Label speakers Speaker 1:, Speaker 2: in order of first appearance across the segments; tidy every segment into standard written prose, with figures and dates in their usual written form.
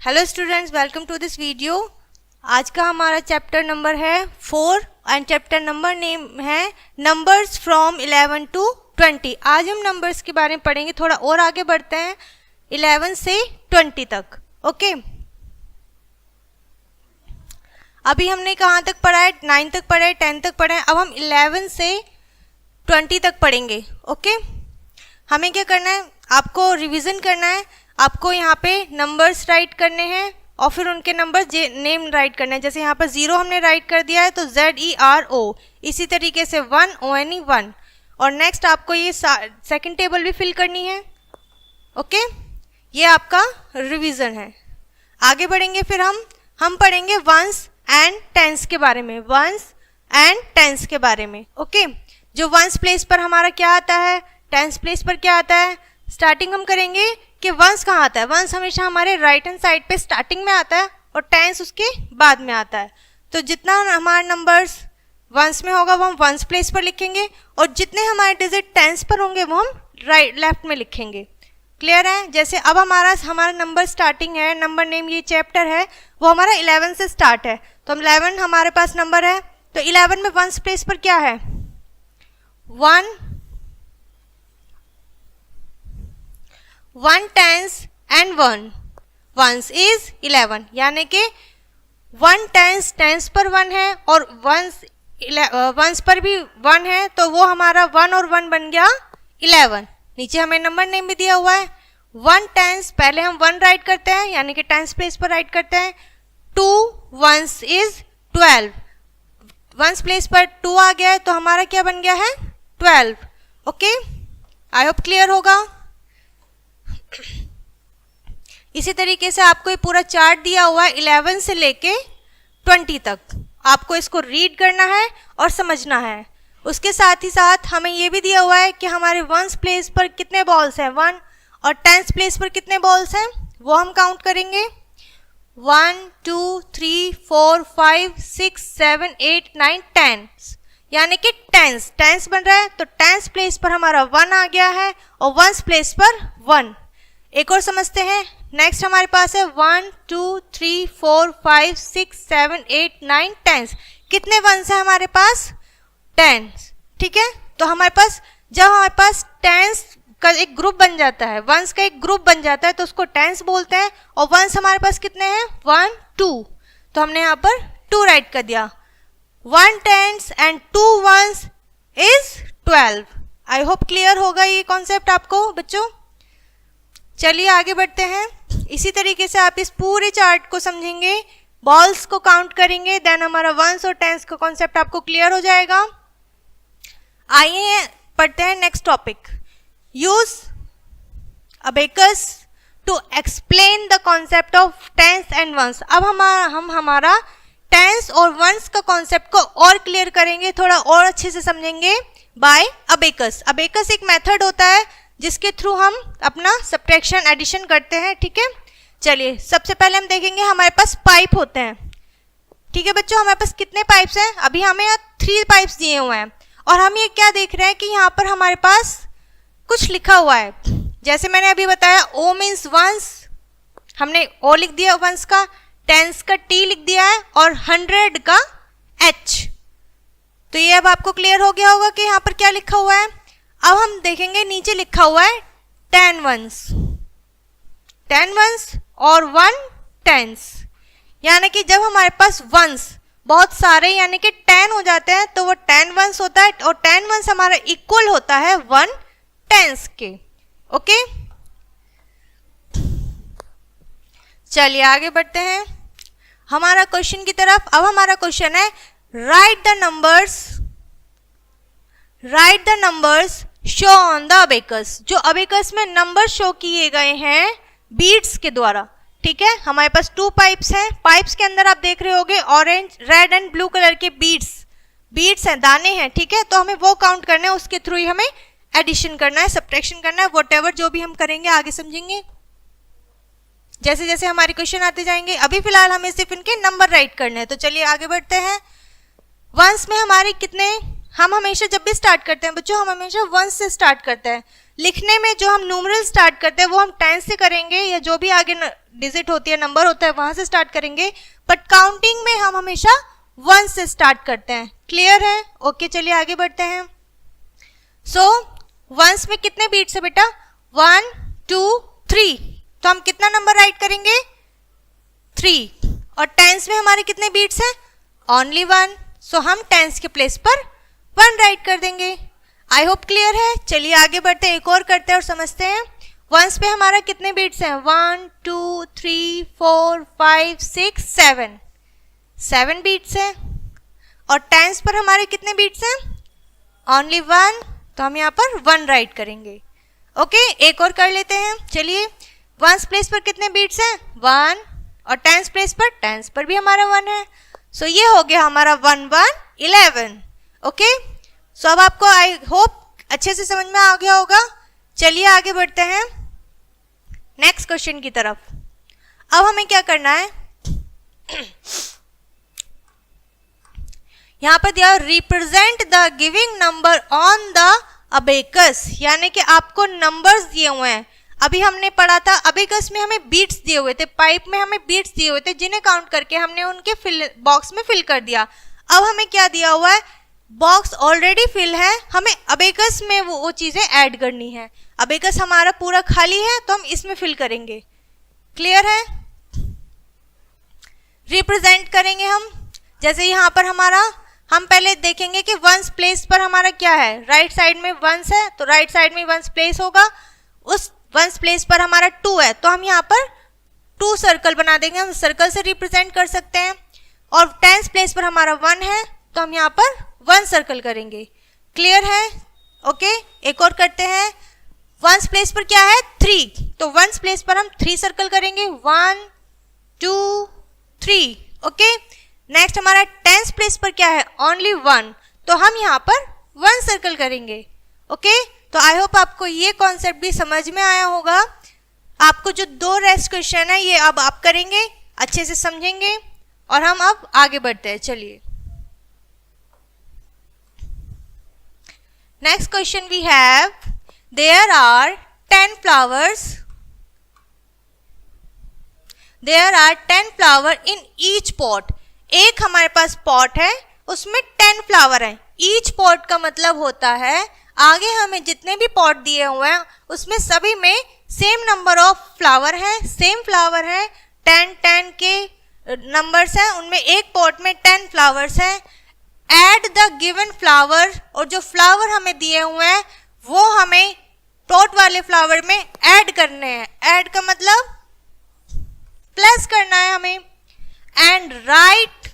Speaker 1: Hello students, welcome to this video. आज का हमारा चैप्टर नंबर है 4 एंड चैप्टर नंबर नेम है नंबर्स फ्रॉम 11 टू 20। आज हम नंबर्स के बारे में पढ़ेंगे, थोड़ा और आगे बढ़ते हैं 11 से 20 तक। ओके, अभी हमने कहाँ तक पढ़ा है? 9 तक पढ़ा है, 10 तक पढ़ा है। अब हम 11 से 20 तक पढ़ेंगे। ओके, हमें क्या करना है? आपको रिवीजन करना है। आपको यहाँ पे नंबर्स राइट करने हैं और फिर उनके नंबर नेम राइट करना है। जैसे यहाँ पर 0 हमने राइट कर दिया है तो ZERO, इसी तरीके से 1 ONE 1। और नेक्स्ट आपको ये सेकंड टेबल भी फिल करनी है। ओके, ये आपका रिवीजन है। आगे बढ़ेंगे, फिर हम पढ़ेंगे वंस एंड टेंस के बारे में। वंस एंड टेंस के बारे में। ओके, जो वंस प्लेस पर हमारा क्या आता है, टेंस प्लेस पर क्या आता है। स्टार्टिंग हम करेंगे कि वंस कहाँ आता है। वंस हमेशा हमारे राइट हैंड साइड पे स्टार्टिंग में आता है और टेंस उसके बाद में आता है। तो जितना हमारे नंबर्स वंस में होगा वो हम वंस प्लेस पर लिखेंगे और जितने हमारे डिजिट टेंस पर होंगे वो हम राइट लेफ्ट में लिखेंगे। क्लियर है? जैसे अब हमारा नंबर स्टार्टिंग है, नंबर नेम ये चैप्टर है वो हमारा 11 से स्टार्ट है। तो हम 11 हमारे पास नंबर है, तो 11 में वंस प्लेस पर क्या है? 1 टेंस एंड 1। वंस इज 11, यानी कि 1 टेंस पर 1 है और वंस पर भी 1 है, तो वो हमारा 1 और 1 बन गया 11। नीचे हमें नंबर नेम भी दिया हुआ है। 1 टेंस, पहले हम 1 राइट करते हैं यानी कि टेंस प्लेस पर राइट करते हैं। 2 वंस इज 12, वंस प्लेस पर 2 आ गया है तो हमारा क्या बन गया है? 12। ओके, आई होप क्लियर होगा। इसी तरीके से आपको ये पूरा चार्ट दिया हुआ है 11 से लेके 20 तक। आपको इसको रीड करना है और समझना है। उसके साथ ही साथ हमें ये भी दिया हुआ है कि हमारे वंस प्लेस पर कितने बॉल्स हैं 1, और टेंस प्लेस पर कितने बॉल्स हैं वो हम काउंट करेंगे। 1 2 3 4 5 6 7 8 9 10, यानी कि टेंस बन रहा है तो टेंस प्लेस पर हमारा 1 आ गया है और वंस प्लेस पर 1। एक और समझते हैं। नेक्स्ट हमारे पास है 1 2 3 4 5 6 7 8 9 10। कितने वंस हैं हमारे पास? 10। ठीक है, तो हमारे पास जब हमारे पास टेंस का एक ग्रुप बन जाता है, वंस का एक ग्रुप बन जाता है तो उसको टेंस बोलते हैं। और वंस हमारे पास कितने हैं? 1 2, तो हमने यहाँ पर 2 राइट कर दिया। 1 tens and 2 ones is 12। I hope clear होगा ये कॉन्सेप्ट आपको बच्चों। चलिए आगे बढ़ते हैं। इसी तरीके से आप इस पूरे चार्ट को समझेंगे, बॉल्स को काउंट करेंगे, देन हमारा वंस और टेंस का कॉन्सेप्ट आपको क्लियर हो जाएगा। आइए पढ़ते हैं next topic. Use abacus to explain the concept of tens and ones. अब हम हमारा टेंस और वंस का कॉन्सेप्ट को और क्लियर करेंगे, थोड़ा और अच्छे से समझेंगे बाय अबेकस। अबेकस एक मेथड होता है जिसके थ्रू हम अपना सब्ट्रैक्शन एडिशन करते हैं। ठीक है, चलिए सबसे पहले हम देखेंगे हमारे पास पाइप होते हैं। ठीक है बच्चों, हमारे पास कितने पाइप्स हैं? अभी हमें 3 पाइप्स दिए हुए हैं और हम ये क्या देख रहे हैं कि यहाँ पर हमारे पास कुछ लिखा हुआ है। जैसे मैंने अभी बताया O मीन्स वंस, हमने O लिख दिया वंस का, टेंस का T लिख दिया है और 100 का H। तो ये अब आपको क्लियर हो गया होगा कि यहाँ पर क्या लिखा हुआ है। अब हम देखेंगे नीचे लिखा हुआ है 10 वंस और 1 टेंस, यानी कि जब हमारे पास वंस बहुत सारे यानी कि 10 हो जाते हैं तो वो 10 वंस होता है और 10 वंस हमारा इक्वल होता है 1 टेंस के। ओके, चलिए आगे बढ़ते हैं हमारा क्वेश्चन की तरफ। अब हमारा क्वेश्चन है write the numbers show on the abacus. जो अबेकस में नंबर शो किए गए हैं बीड्स के द्वारा। ठीक है, हमारे पास 2 पाइप्स हैं। पाइप्स के अंदर आप देख रहे होंगे orange, red and blue colour के बीड्स हैं, दाने हैं। ठीक है, तो हमें वो काउंट करना है, उसके थ्रू ही हमें एडिशन करना है, सब्ट्रैक्शन करना है, व्हाटएवर जो भी हम करेंगे आगे समझेंगे जैसे जैसे हमारे क्वेश्चन आते जाएंगे। अभी फिलहाल हमें सिर्फ इनके नंबर राइट करने हैं। तो चलिए आगे बढ़ते हैं। वंस में हमारे कितने, हम हमेशा जब भी स्टार्ट करते हैं बच्चों हम हमेशा वंस से स्टार्ट करते हैं, लिखने में जो हम न्यूमरल स्टार्ट करते हैं वो हम 10 से करेंगे, या जो भी आगे डिजिट होती है, नंबर होता है, वहां से स्टार्ट करेंगे, बट काउंटिंग में हम हमेशा 1 से स्टार्ट करते हैं। क्लियर है? ओके, चलिए आगे बढ़ते हैं। सो वंस में कितने बीट्स है बेटा? 1 2 3, तो हम कितना नंबर राइट करेंगे? 3। और टेंस में हमारे कितने बीट्स हैं? ओनली 1, सो हम टेंस के प्लेस पर 1 राइट कर देंगे। आई होप क्लियर है। चलिए आगे बढ़ते हैं, एक और करते हैं और समझते हैं। वंस पे हमारा कितने बीट्स हैं? 1 2 3 4 5 6 7, 7 बीट्स हैं। और टेंस पर हमारे कितने बीट्स हैं? ओनली 1, तो हम यहाँ पर 1 राइट करेंगे। ओके, एक और कर लेते हैं। चलिए, वंस प्लेस पर कितने बीट्स हैं? 1, और टेंस प्लेस पर भी हमारा 1 है। सो ये हो गया हमारा 1 1 11। ओके, सो अब आपको आई होप अच्छे से समझ में आ गया होगा। चलिए आगे बढ़ते हैं नेक्स्ट क्वेश्चन की तरफ। अब हमें क्या करना है? यहाँ पर दिया represent the giving number on the abacus, यानी कि आपको नंबर्स दिए हुए हैं। अभी हमने पढ़ा था अबेकस में हमें बीट्स दिए हुए थे, पाइप में हमें बीट्स दिए हुए थे, जिन्हें काउंट करके हमने उनके बॉक्स में फिल कर दिया। अब हमें क्या दिया हुआ है? बॉक्स ऑलरेडी फिल है, हमें अबेकस में वो चीजें ऐड करनी है। अबेकस हमारा पूरा खाली है, तो हम इसमें फिल करेंगे। क्लियर है? रिप्रेजेंट करेंगे हम, जैसे यहाँ पर हमारा, हम पहले देखेंगे कि वंस प्लेस पर हमारा क्या है। राइट साइड में वंस है, तो राइट साइड में वंस प्लेस होगा। उस वंस प्लेस पर हमारा 2 है, तो हम यहाँ पर 2 सर्कल बना देंगे, हम सर्कल से रिप्रेजेंट कर सकते हैं। और टेंस प्लेस पर हमारा 1 है, तो हम यहाँ पर 1 सर्कल करेंगे। क्लियर है? ओके, एक और करते हैं। वंस प्लेस पर क्या है? 3, तो वंस प्लेस पर हम 3 सर्कल करेंगे। 1 2 3। ओके, नेक्स्ट हमारा टेंस प्लेस पर क्या है? ओनली 1, तो हम यहाँ पर 1 सर्कल करेंगे। ओके, तो आई होप आपको ये कॉन्सेप्ट भी समझ में आया होगा। आपको जो 2 रेस्ट क्वेश्चन है ये अब आप करेंगे, अच्छे से समझेंगे, और हम अब आगे बढ़ते हैं। चलिए, next question we have, there are 10 flowers, there are 10 flower in each pot. एक हमारे पास पॉट है, उसमें 10 फ्लावर हैं। ईच पॉट का मतलब होता है आगे हमें जितने भी पॉट दिए हुए हैं उसमें सभी में सेम नंबर ऑफ फ्लावर हैं, सेम फ्लावर हैं, 10 के नंबर्स हैं, उनमें एक पॉट में 10 फ्लावर्स हैं। ऐड द गिवन फ्लावर, और जो फ्लावर हमें दिए हुए हैं वो हमें पॉट वाले फ्लावर में ऐड करने हैं। ऐड का मतलब प्लस करना है हमें। And right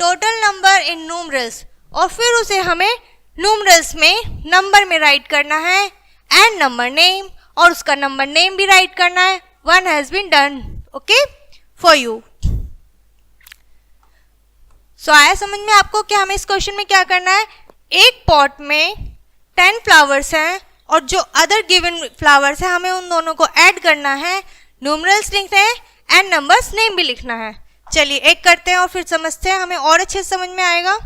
Speaker 1: total number in numerals, और फिर उसे हमें न्यूमरल्स में नंबर में राइट करना है। एंड नंबर नेम, और उसका नंबर नेम भी राइट करना है। 1 has been done, okay, for you. So आया समझ में आपको कि हमें इस क्वेश्चन में क्या करना है? एक पॉट में 10 फ्लावर्स हैं और जो अदर गिवन फ्लावर्स हैं हमें उन दोनों को ऐड करना है, न्यूमरल्स लिखते हैं एंड नंबर्स नेम भी लिखना है। चलिए एक करते हैं और फिर समझते हैं, हमें और अच्छे से समझ में आएगा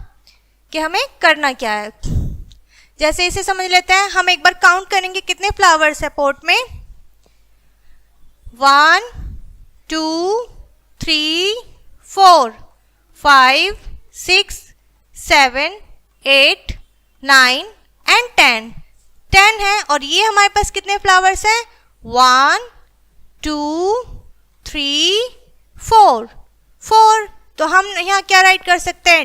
Speaker 1: कि हमें करना क्या है। जैसे इसे समझ लेते हैं, हम एक बार काउंट करेंगे कितने फ्लावर्स है पॉट में। 1 2 3 4 5 6 7 8 9 एंड 10 है। और ये हमारे पास कितने फ्लावर्स हैं? 1 2 3 4। तो हम यहाँ क्या राइट कर सकते हैं?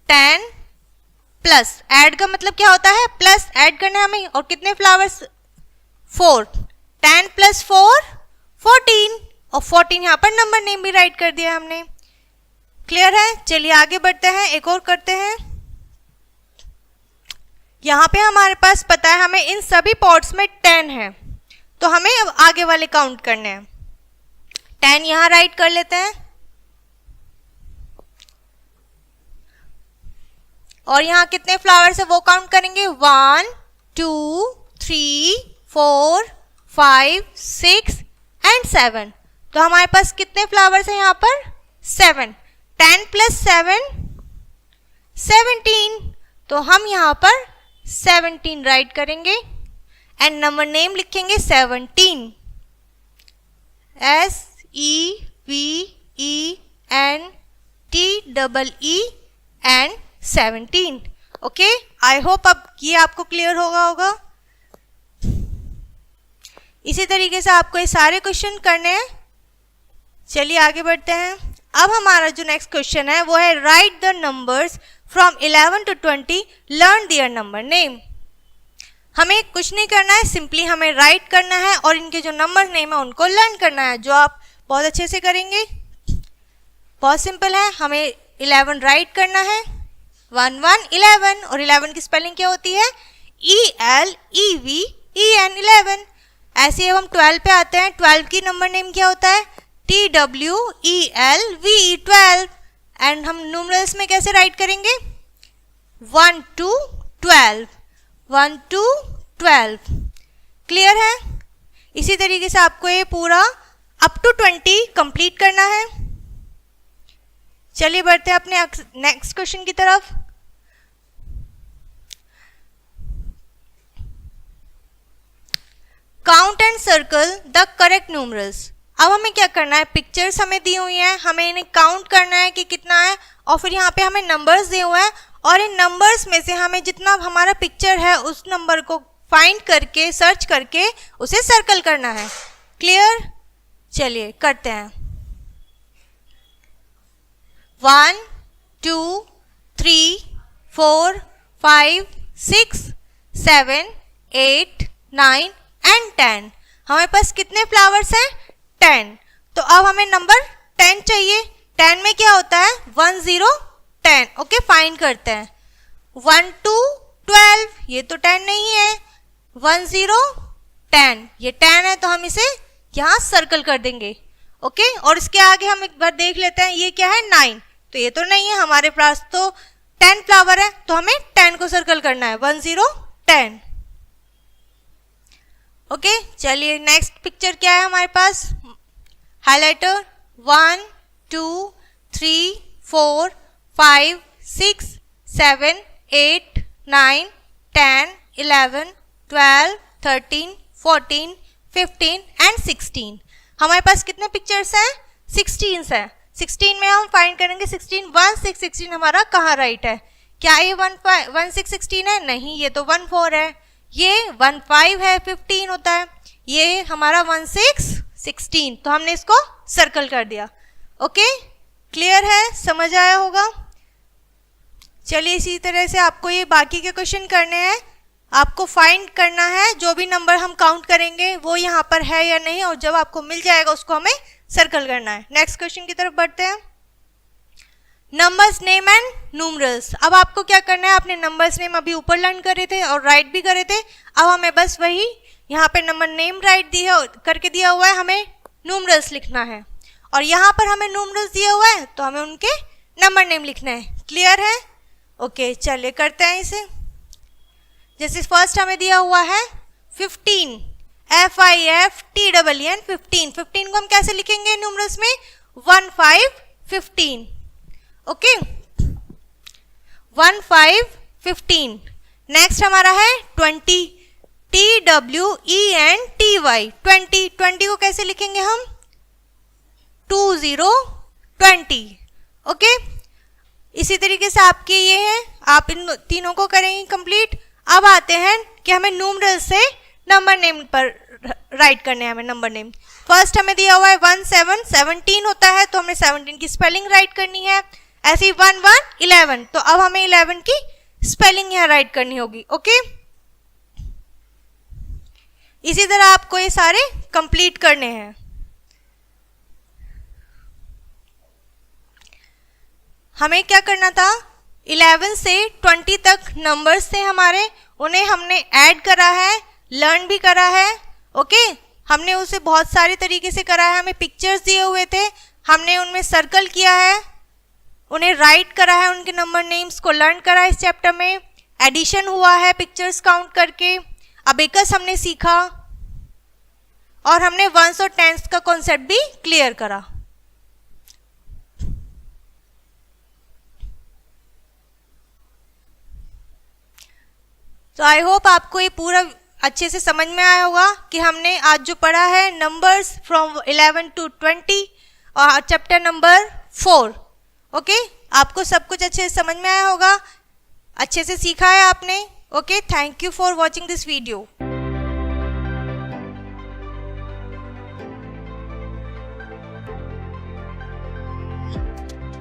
Speaker 1: 10 प्लस, ऐड का मतलब क्या होता है? प्लस ऐड करना है हमें। और कितने फ्लावर्स? 4। 10 प्लस 4 14, और 14 यहाँ पर नंबर नेम भी राइट कर दिया हमने। क्लियर है? चलिए आगे बढ़ते हैं, एक और करते हैं। यहाँ पे हमारे पास पता है हमें इन सभी पॉट्स में 10 है, तो हमें अब आगे वाले काउंट करने हैं। 10 यहाँ राइट कर लेते हैं, और यहाँ कितने फ्लावर्स है वो काउंट करेंगे। 1 2 3 4 5 6 एंड 7। तो हमारे पास कितने फ्लावर्स हैं यहाँ पर? 7। 10 प्लस 7 17। तो हम यहाँ पर 17 राइट करेंगे एंड नंबर नेम लिखेंगे 17, SEVENTEE and 17। Okay, I hope अब ये आपको क्लियर होगा। इसी तरीके से आपको ये सारे क्वेश्चन करने हैं। चलिए आगे बढ़ते हैं। अब हमारा जो नेक्स्ट क्वेश्चन है वो है write the numbers from 11 to 20, learn their number name. हमें कुछ नहीं करना है, सिंपली हमें राइट करना है और इनके जो नंबर नेम है उनको लर्न करना है, जो आप बहुत अच्छे से करेंगे। बहुत सिंपल है, हमें 11 राइट करना है, 1 1 11, और 11 की स्पेलिंग क्या होती है? ELEVEN 11। ऐसे अब हम 12 पे आते हैं। 12 की नंबर नेम क्या होता है? TWELVE 12। एंड हम न्यूमरल्स में कैसे राइट करेंगे? 1 to 12, 1 to 12। क्लियर है? इसी तरीके से आपको ये पूरा अप टू 20 कंप्लीट करना है। चलिए बढ़ते हैं अपने नेक्स्ट क्वेश्चन की तरफ। Count and circle the correct numerals. अब हमें क्या करना है? पिक्चर्स हमें दी हुई हैं, हमें इन्हें काउंट करना है कि कितना है, और फिर यहाँ पे हमें नंबर्स दिए हुए हैं और इन नंबर्स में से हमें जितना हमारा पिक्चर है उस नंबर को फाइंड करके, सर्च करके उसे सर्कल करना है। क्लियर? चलिए करते हैं। 1 2 3 4 5 6 7 8 9 एंड 10। हमारे पास कितने फ्लावर्स हैं? 10। तो अब हमें नंबर 10 चाहिए। 10 में क्या होता है? 1 0 10। ओके, फाइंड करते हैं। 1 2 12, ये तो 10 नहीं है। 1 0 10, ये 10 है, तो हम इसे यहाँ सर्कल कर देंगे। ओके, और इसके आगे हम एक बार देख लेते हैं, ये क्या है? 9। तो ये तो नहीं है, हमारे पास तो 10 फ्लावर है, तो हमें 10 को सर्कल करना है। 1 0 10। ओके, चलिए नेक्स्ट पिक्चर क्या है हमारे पास? हाइलाइटर। 1 2 3 4 5 6 7 8 9 10 11 12 13 14 15 एंड 16। हमारे पास कितने पिक्चर्स हैं? 16 हैं। 16 में हम फाइंड करेंगे 16 1 6 16 हमारा कहाँ राइट है? क्या ये 1 6 16 है? नहीं, ये तो 1 4 है। ये 1 5 है, 15 होता है। ये हमारा 1 6 16, तो हमने इसको सर्कल कर दिया। ओके, क्लियर है? समझ आया होगा। चलिए इसी तरह से आपको ये बाकी के क्वेश्चन करने हैं। आपको फाइंड करना है जो भी नंबर हम काउंट करेंगे वो यहाँ पर है या नहीं, और जब आपको मिल जाएगा उसको हमें सर्कल करना है। नेक्स्ट क्वेश्चन की तरफ बढ़ते हैं। Numbers name and numerals. अब आपको क्या करना है? आपने नंबर्स नेम अभी ऊपर लर्न करे थे और राइट भी करे थे। अब हमें बस वही यहाँ पे नंबर नेम राइट करके दिया हुआ है, हमें न्यूमरल्स लिखना है, और यहाँ पर हमें न्यूमरल्स दिया हुआ है तो हमें उनके नंबर नेम लिखना है। क्लियर है? ओके, चलिए करते हैं इसे। जैसे फर्स्ट हमें दिया हुआ है 15, FIFTEEN 15। 15 को हम कैसे लिखेंगे न्यूमरल्स में? 1 5 15। ओके, 1 5 15। नेक्स्ट हमारा है 20, TWENTY 20। 20 को कैसे लिखेंगे हम? 2 0 20। ओके, इसी तरीके से आपके ये है, आप इन तीनों को करेंगे कंप्लीट। अब आते हैं कि हमें न्यूमरल से नंबर नेम पर राइट करने हैं हमें नंबर नेम। फर्स्ट हमें दिया हुआ है 1 7 17 होता है, तो हमें 17 की स्पेलिंग राइट करनी है। ऐसे ही 1 1 11, तो अब हमें 11 की स्पेलिंग यहाँ राइट करनी होगी। ओके, इसी तरह आपको ये सारे कंप्लीट करने हैं। हमें क्या करना था? 11 से 20 तक नंबर्स थे हमारे, उन्हें हमने ऐड करा है, लर्न भी करा है। ओके, हमने उसे बहुत सारे तरीके से करा है। हमें पिक्चर्स दिए हुए थे, हमने उनमें सर्कल किया है, उन्हें राइट करा है, उनके नंबर नेम्स को लर्न करा है। इस चैप्टर में एडिशन हुआ है पिक्चर्स काउंट करके, अबेकस हमने सीखा, और हमने वंस और टेंस का कॉन्सेप्ट भी क्लियर करा। तो आई होप आपको ये पूरा अच्छे से समझ में आया होगा कि हमने आज जो पढ़ा है नंबर्स फ्रॉम 11 to 20 और चैप्टर नंबर 4। ओके, आपको सब कुछ अच्छे से समझ में आया होगा, अच्छे से सीखा है आपने। Okay, thank you for watching this video.